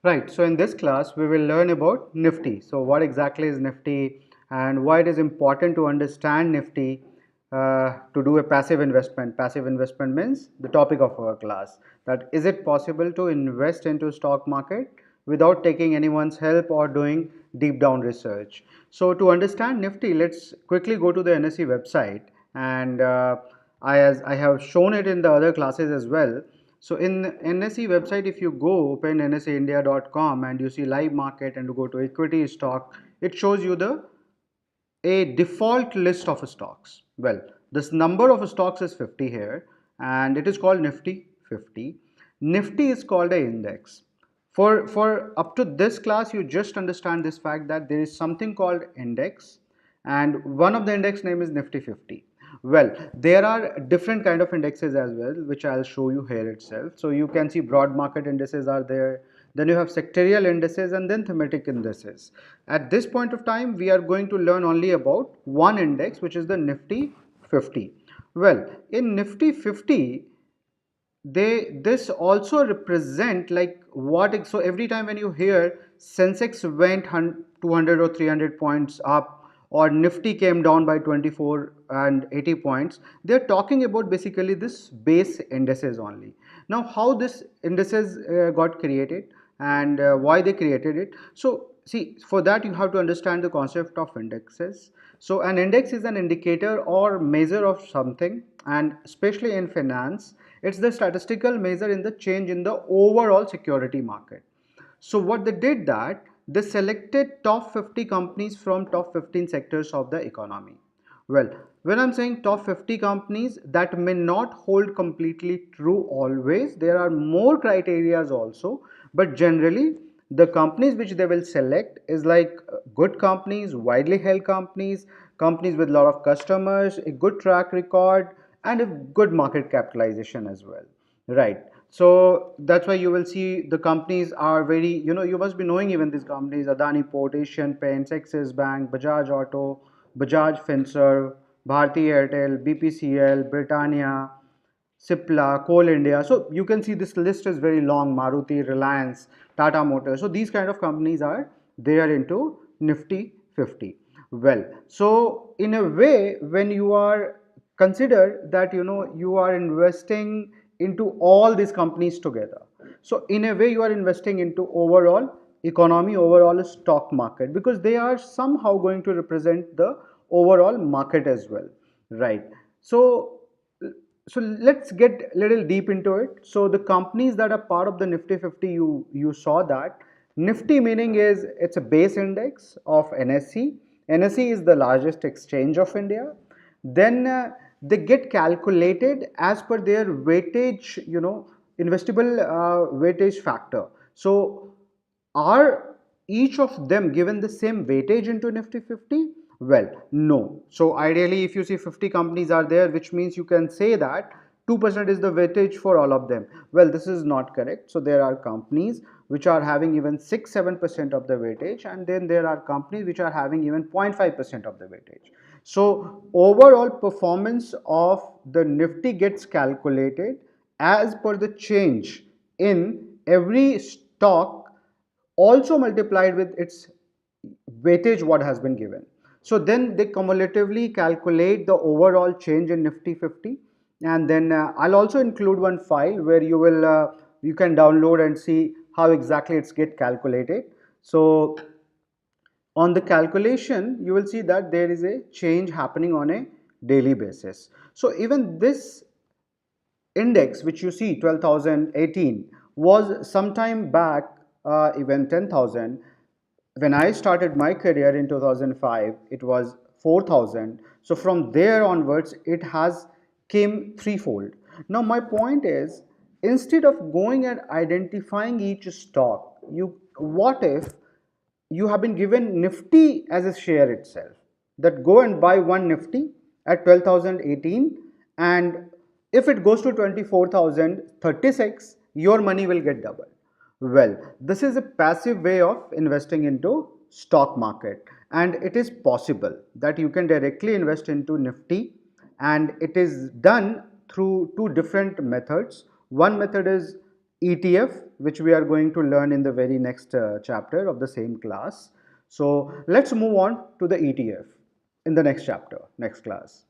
Right, so in this class we will learn about Nifty. So what exactly is Nifty and why it is important to understand Nifty to do a passive investment. Passive investment means the topic of our class, that is it possible to invest into stock market without taking anyone's help or doing deep down research. So to understand Nifty, let's quickly go to the NSE website, and as I have shown it in the other classes as well. So in NSE website, if you go open nseindia.com and you see live market and you go to equity stock, it shows you the a default list of stocks. Well, this number of stocks is 50 here, and it is called Nifty 50. Nifty is called an index. For up to this class, you just understand this fact that there is something called index, and one of the index name is Nifty 50. Well, there are different kind of indexes as well, which I'll show you here itself. So you can see broad market indices are there, then you have sectorial indices, and then thematic indices. At this point of time, we are going to learn only about one index, which is the Nifty 50. Well, in Nifty 50, this also represent like what, so every time when you hear Sensex went 200 or 300 points up, or Nifty came down by 24 and 80 points, they're talking about basically this base indices only. Now how this indices got created, and why they created it. So see, for that you have to understand the concept of indexes. So an index is an indicator or measure of something, and especially in finance, it's the statistical measure in the change in the overall security market. So what they did, that they selected top 50 companies from top 15 sectors of the economy. Well, when I'm saying top 50 companies, that may not hold completely true always. There are more criterias also, but generally the companies which they will select is like good companies, widely held companies, companies with a lot of customers, a good track record, and a good market capitalization as well. Right. So that's why you will see the companies are very, you must be knowing even these companies: Adani Port, Asian Paints, Axis Bank, Bajaj Auto, Bajaj Finserv, Bharti Airtel, BPCL, Britannia, Cipla, Coal India. So you can see this list is very long: Maruti, Reliance, Tata Motors. So these kind of companies are there into Nifty 50. Well, so in a way, when you are consider that you are investing into all these companies together. So in a way, you are investing into overall economy, overall stock market, because they are somehow going to represent the overall market as well, right? So let's get a little deep into it. So the companies that are part of the Nifty 50, you saw that Nifty meaning is it's a base index of NSE. NSE is the largest exchange of India. Then they get calculated as per their weightage, investable weightage factor. So are each of them given the same weightage into Nifty 50? Well, no. So ideally, if you see 50 companies are there, which means you can say that 2% is the weightage for all of them. Well, this is not correct. So there are companies which are having even 6-7% of the weightage, and then there are companies which are having even 0.5% of the weightage. So overall performance of the Nifty gets calculated as per the change in every stock, also multiplied with its weightage what has been given. So then they cumulatively calculate the overall change in Nifty 50, and then I'll also include one file where you can download and see how exactly it's get calculated. So on the calculation, you will see that there is a change happening on a daily basis. So even this index which you see 12,018 was sometime back even 10,000. When I started my career in 2005, it was 4,000. So from there onwards it has came threefold. Now my point is, instead of going and identifying each stock, you what if you have been given Nifty as a share itself, that go and buy one Nifty at 12,018, and if it goes to 24,036, your money will get double. Well, this is a passive way of investing into stock market, and it is possible that you can directly invest into Nifty, and it is done through two different methods. One method is ETF, which we are going to learn in the very next chapter of the same class. So let's move on to the ETF in the next chapter, next class.